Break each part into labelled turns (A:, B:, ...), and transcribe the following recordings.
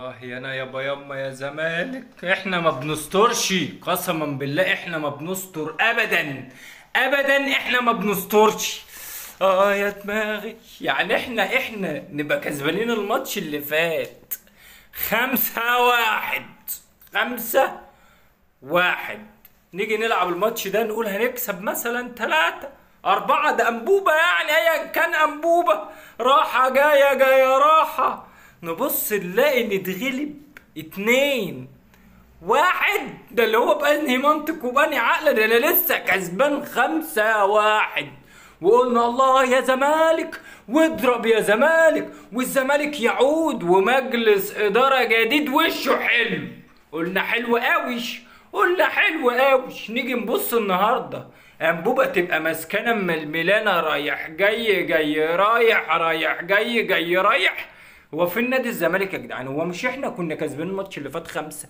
A: يا انا يابا ياما يا زمالك، احنا ما بنسترش. قسما بالله احنا ما بنستر ابدا ابدا، احنا ما بنسترش. يا دماغي، يعني احنا نبقى كسبانين الماتش اللي فات 5-1. 5-1. نيجي نلعب الماتش ده نقول هنكسب مثلا 3-4. ده انبوبة، يعني ايا كان انبوبة، راحة جاية جاية راحة. نبص نلاقي نتغلب 2-1. ده اللي هو بأنهي منطق وبأنهي عقل؟ ده انا لسه كسبان 5-1 وقلنا الله يا زمالك واضرب يا زمالك، والزمالك يعود ومجلس إدارة جديد وشه حلو. قلنا حلو قويش، قلنا حلو قويش. نيجي نبص النهارده انبوبه تبقى مسكنه ململانه، رايح جاي جاي رايح رايح جاي جاي رايح. هو في النادي الزمالك يا جدعان؟ هو مش احنا كنا كسبانين الماتش اللي فات 5؟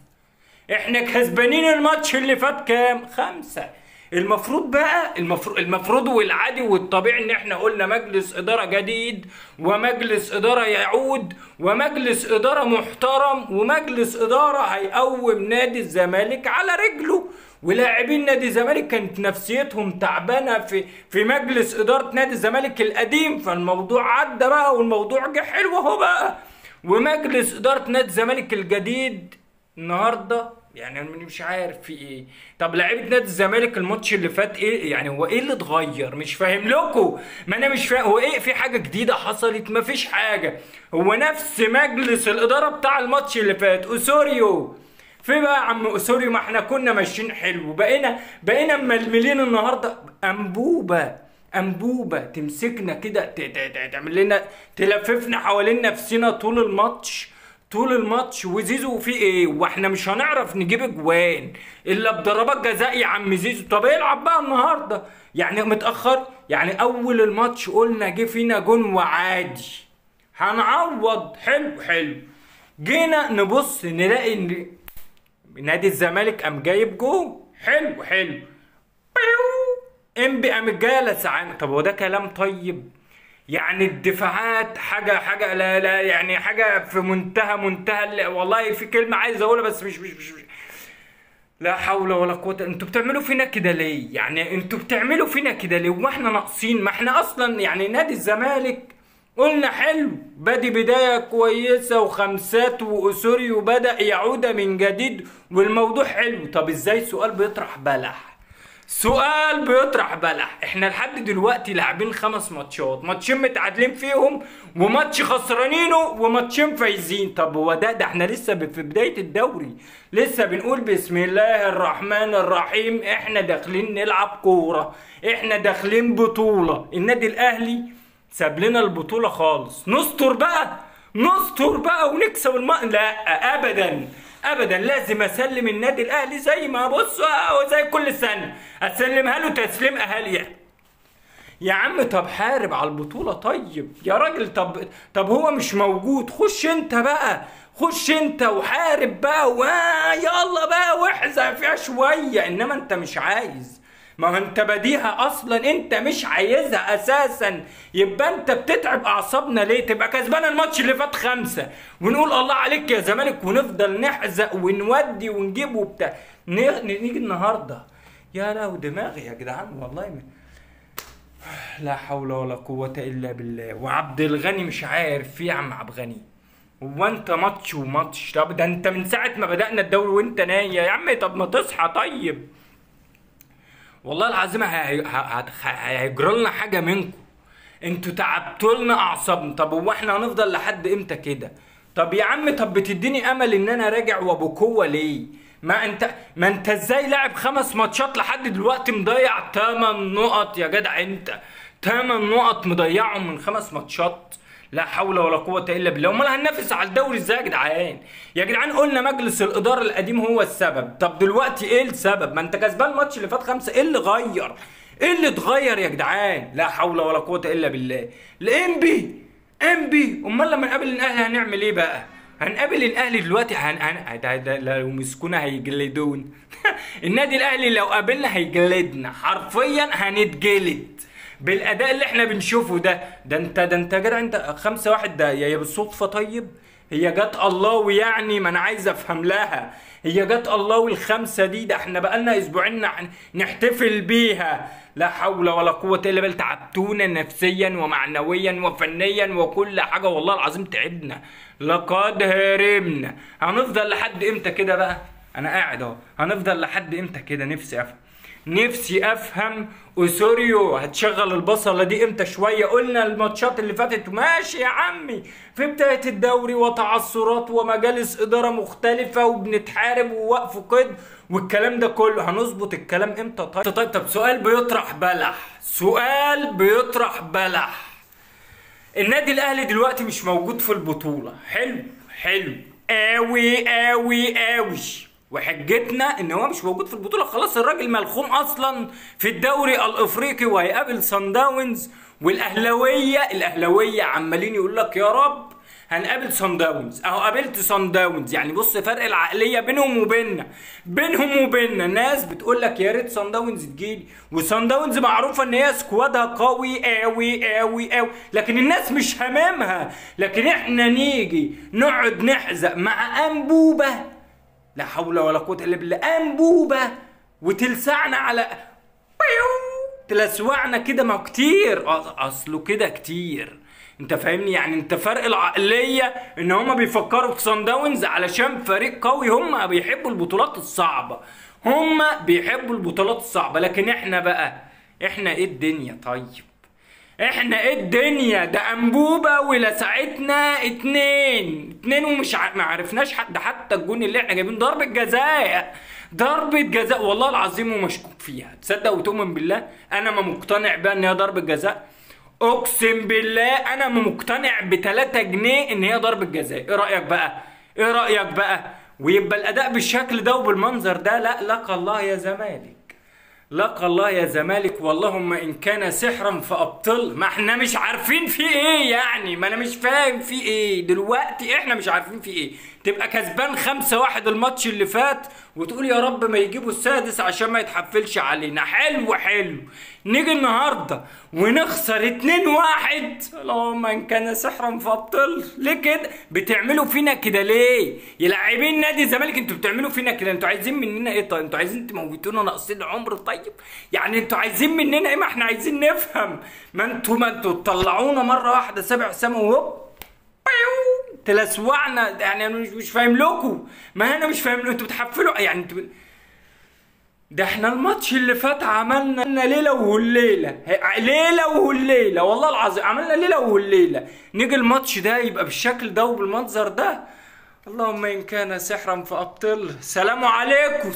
A: احنا كسبانين الماتش اللي فات كام؟ 5. المفروض بقى المفروض والعادي والطبيعي ان احنا قلنا مجلس اداره جديد ومجلس اداره يعود ومجلس اداره محترم ومجلس اداره هيقوم نادي الزمالك على رجله. ولاعبين نادي الزمالك كانت نفسيتهم تعبانه في مجلس اداره نادي الزمالك القديم، فالموضوع عدى بقى والموضوع جه حلو اهو بقى. ومجلس اداره نادي الزمالك الجديد النهارده يعني انا مش عارف في ايه. طب لعيبه نادي الزمالك الماتش اللي فات ايه يعني؟ هو ايه اللي اتغير؟ مش فاهم لكم. ما انا مش فاهم هو ايه، في حاجه جديده حصلت؟ مفيش حاجه. هو نفس مجلس الاداره بتاع الماتش اللي فات. اسوريو في بقى يا عم اسوريو؟ ما احنا كنا ماشيين حلو، بقينا مململين النهارده. انبوبه تمسكنا كده، تعمل لنا، تلففنا حوالين نفسنا طول الماتش. وزيزو في ايه؟ واحنا مش هنعرف نجيب اجوان الا بضربات جزاء يا عم زيزو. طب العب بقى النهارده، يعني متاخر؟ يعني اول الماتش قلنا جه فينا جون وعادي هنعوض. حلو. جينا نبص نلاقي ان نادي الزمالك قام جايب جون. حلو. انبي قام جالس عن. طب هو ده كلام طيب؟ يعني الدفاعات حاجه لا يعني حاجه في منتهى والله في كلمه عايز اقولها بس مش لا حول ولا قوه. انتوا بتعملوا فينا كده ليه؟ يعني انتوا بتعملوا فينا كده ليه واحنا ناقصين؟ ما احنا اصلا يعني نادي الزمالك قلنا حلو، بادي بدايه كويسه وخمسات واسوريو بدأ يعود من جديد والموضوع حلو. طب ازاي؟ سؤال بيطرح بلح. احنا لحد دلوقتي لاعبين 5 ماتشات، ماتشين متعادلين فيهم وماتش خسرانينه وماتشين فايزين. طب هو ده احنا لسه في بداية الدوري، لسه بنقول بسم الله الرحمن الرحيم. احنا داخلين نلعب كورة، احنا داخلين بطولة. النادي الاهلي ساب لنا البطولة خالص. نستر بقى ونكسب لا ابدا. لازم اسلم النادي الاهلي زي ما بص زي كل سنه اسلمها له تسليم اهالي. يا عم طب حارب على البطوله. طيب يا راجل، طب هو مش موجود؟ خش انت وحارب بقى يلا بقى واحزق فيها شويه. انما انت مش عايز، ما هو انت بديها اصلا انت مش عايزها اساسا. يبقى انت بتتعب اعصابنا ليه؟ تبقى كسبان الماتش اللي فات 5 ونقول الله عليك يا زمالك ونفضل نحزق ونودي ونجيب وبتاع. نيجي النهارده يا لو دماغي يا جدعان والله لا حول ولا قوة الا بالله. وعبد الغني مش عارف في يا عم عبد الغني، هو انت ماتش؟ طب ده انت من ساعة ما بدأنا الدوري وانت نايم يا عم. طب ما تصحى طيب. والله العظيم هيجرى لنا حاجه منكم. انتوا تعبتوا لنا اعصابنا. طب هو احنا هنفضل لحد امتى كده؟ طب يا عم طب بتديني امل ان انا راجع وبقوه ليه؟ ما انت ازاي لاعب 5 ماتشات لحد دلوقتي مضيع 8 نقط يا جدع؟ انت 8 نقط مضيعهم من 5 ماتشات. لا حول ولا قوة الا بالله. امال هننافس على الدوري ازاي يا جدعان؟ يا جدعان قلنا مجلس الادارة القديم هو السبب. طب دلوقتي ايه السبب؟ ما انت كسبان الماتش اللي فات 5. ايه اللي غير؟ ايه اللي اتغير يا جدعان؟ لا حول ولا قوة الا بالله. الانبي امال لما نقابل الاهلي هنعمل ايه بقى؟ هنقابل الاهلي دلوقتي لو مسكونا هيجلدون النادي الاهلي لو قابلنا هيجلدنا حرفيا، هنتجلد بالاداء اللي احنا بنشوفه ده انت يا جدع انت 5-1 ده يا بالصدفه. طيب هي جت الله يعني، ما انا عايز افهم لها. هي جت الله الخمسة دي، ده احنا بقالنا اسبوعين نحتفل بيها. لا حول ولا قوة الا بالله. تعبتونا نفسيا ومعنويا وفنيا وكل حاجة، والله العظيم تعبنا، لقد هرمنا. هنفضل لحد امتى كده بقى؟ انا قاعد اهو، هنفضل لحد امتى كده؟ نفسي افهم. اوسوريو هتشغل البصله دي امتى؟ شويه قلنا الماتشات اللي فاتت ماشي يا عمي، في بدايه الدوري وتعثرات ومجالس اداره مختلفه وبنتحارب ووقف قيد والكلام ده كله، هنظبط الكلام امتى؟ طب سؤال بيطرح بلح. النادي الاهلي دلوقتي مش موجود في البطوله، حلو قوي وحجتنا ان هو مش موجود في البطوله، خلاص الراجل ملخوم اصلا في الدوري الافريقي وهيقابل صن داونز. والاهلاويه عمالين يقول لك يا رب هنقابل صن داونز. اهو قابلت صن داونز، يعني بص فرق العقليه بينهم وبيننا ناس بتقول لك يا ريت صن داونز تجيلي، وصن داونز معروفه ان هي سكوادها قوي قوي، لكن الناس مش همامها. لكن احنا نيجي نقعد نحزق مع انبوبه، لا حول ولا قوة الا بالله، انبوبة وتلسعنا على تلسوعنا كده. ما كتير اصله كده كتير، انت فاهمني؟ يعني انت فرق العقلية ان هما بيفكروا في صن داونز علشان فريق قوي، هما بيحبوا البطولات الصعبة، لكن احنا بقى احنا ايه الدنيا؟ طيب احنا ايه الدنيا؟ ده انبوبه ولسعتنا اتنين ومش ما عرفناش حتى الجون اللي احنا جايبين ضربه جزاء والله العظيم ومشكوك فيها. تصدق وتؤمن بالله انا ما مقتنع بيها ان هي ضربه جزاء، اقسم بالله انا ما مقتنع ب3 جنيه ان هي ضربه جزاء. ايه رايك بقى؟ ويبقى الاداء بالشكل ده وبالمنظر ده؟ لا، لقى الله يا زمالك واللهم ان كان سحرا فابطل. ما احنا مش عارفين في ايه يعني، ما انا مش فاهم في ايه دلوقتي، احنا مش عارفين في ايه. تبقى كسبان 5-1 الماتش اللي فات وتقول يا رب ما يجيبوا السادس عشان ما يتحفلش علينا. حلو نيجي النهارده ونخسر 2-1. اللهم ان كان سحرا فابطل. ليه كده بتعملوا فينا كده؟ ليه يا لاعبين نادي الزمالك انتوا بتعملوا فينا كده؟ انتوا عايزين مننا ايه؟ طيب انتوا عايزين تموتونا ناقصين عمر؟ طيب يعني انتوا عايزين مننا ايه؟ ما احنا عايزين نفهم. ما انتوا تطلعونا مره واحده 7 سما وهوب تلسوعنا. يعني انا مش فاهم لكم، ما انا مش فاهم لكم، انتوا بتحفلوا يعني انتوا. ده احنا الماتش اللي فات عملنا ليله وهليله والله العظيم عملنا ليله وهليله. نيجي الماتش ده يبقى بالشكل ده وبالمنظر ده. اللهم ان كان سحرا فابطل. سلام عليكم.